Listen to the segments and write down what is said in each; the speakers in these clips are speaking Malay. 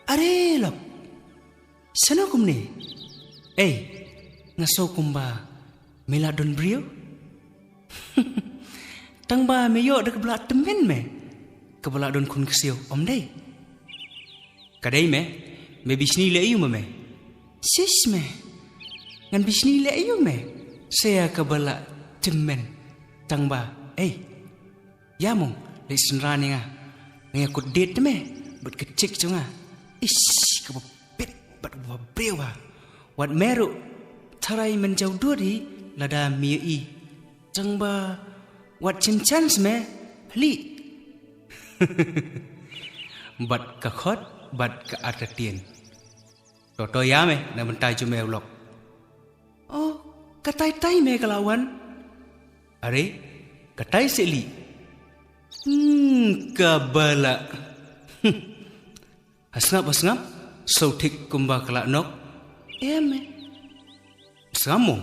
Are lok. Sana kumne. Ngaso kumba meladon brio. Tang ba meyo de kebla temen me. Kebla don kun kesio om dei. Kadai me bisni le ayu me. Sis me. Ngan bisni le ayu me. Saya kebla temen. Tang ba, ya mong le senrani nga. Nga kut date me. But kecik cunga. Kebepit bat brewa. Wat meru tarai menjauh duri lada miyi. Tang ba wat chance me hli. Bat kakhot bat ka atatien. Toto ya me na mentai jume ulok. Oh, katai me kalawan. Are, katai seli. Kabala. Hasngap sautik kumba kalak nok. Me. Samu.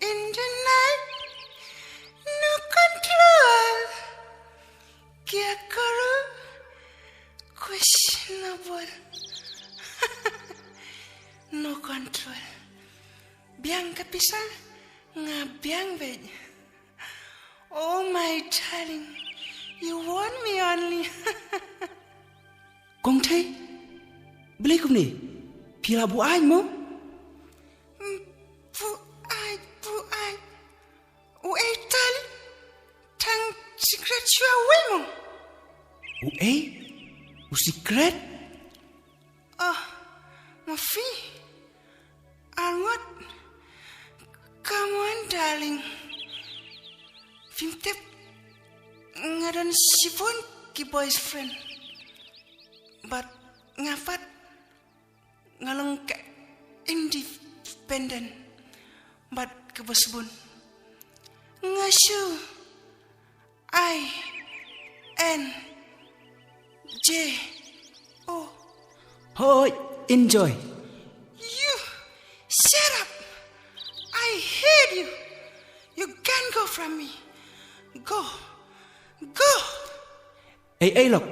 In the night, no control. Kya karo? Questionable. No control. Biang kapisah, nga biang bed. Oh my darling, you want me only. Kong thay, beli kum ni, pila bu ai mo? Bu ai. Tali, tang secret chua wei mo. Secret? Mafi. Angot. Come on, darling. Fimtep ngadan sipon ki boyfriend. But ngafat ngalong ke independent. But kebosbun. Ngasu INJO. Hoi, enjoy. You shut up. I hate you. You can't go from me. Go. Lok.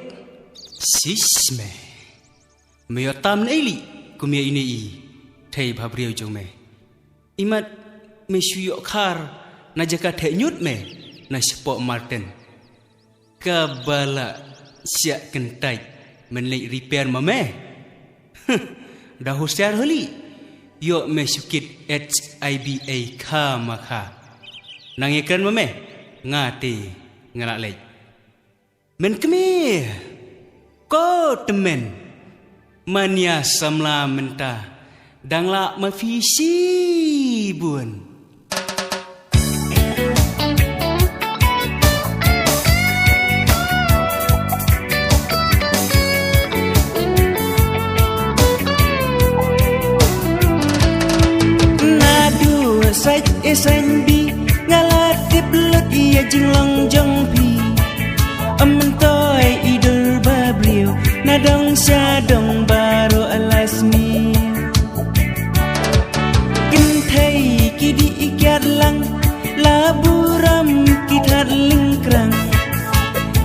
Sis me. Meyo tam naili kumia ini thei bhabriyo jong me. Imat me shuyo khar na jaka the nyut me na sport Martin. Kabala siak kentai menlek repair me. Dah hostiar holi. Yo me sukit HIBA kha makha. Nangikan me ngati ngalak lek. Men kemi ko temen mania samla menta dangla mafisi bun. Nadu saj SNB ngalat diblut ia jinglong jong pi. Amantoy idul babriyo nadong syadong baru alasmi. Kintai kidi ikyat lang laburam kitat lingkrang.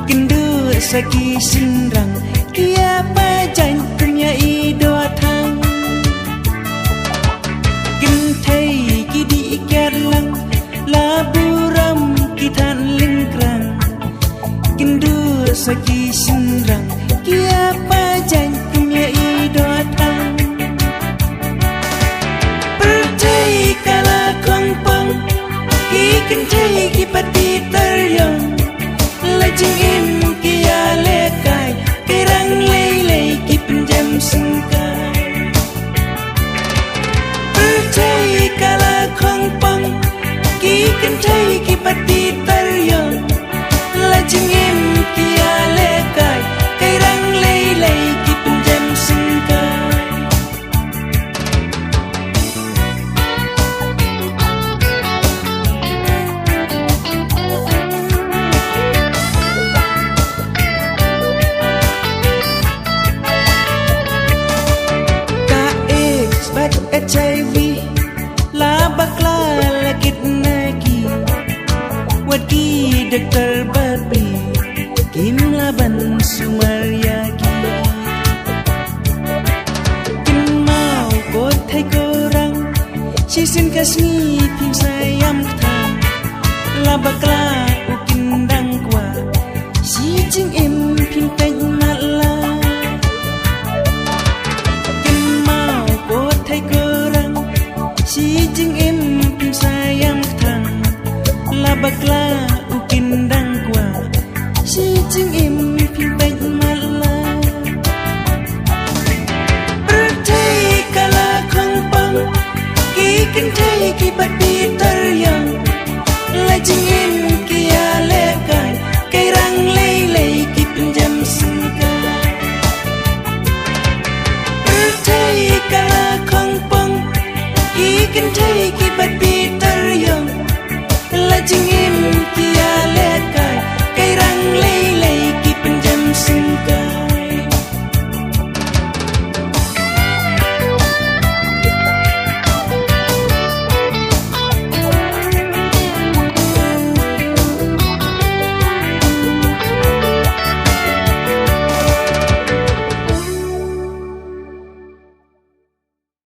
Kindu saki sindrang kia pajan punya idotang. Kintai kidi ikyat lang laburam kitat lingkrang. Kindu saki sindrang kia pajan punya idotang. Percaya kala kongpong ki kentai ki pati teryong. Lajing im kia lekai kerang lelei ki penjam singkai. Percaya kala kongpong ki kentai ki pati teryong. Lajing im kia lekai kerang lelei ki penjam singkai. HIV labakla lakit nagi wadi doktor babi Im laban sumaryagi Kin mau ko thai ko rang Shi sin kasni phim sayam thang Labakla ukin dang kwa Si jing im phim teng mala Kin mau ko thai ko rang Si jing im phim sayam thang Labakla ukin dang kwa Si jing im phim teng mala Berthai kala khang pang Ki kin thai ki pati tar yang La jing im ki ya le kai Kai rang lei lei ki pinjam singka Berthai kala khang pang Ki kin thai ki pati tar yang La jing im ki ya le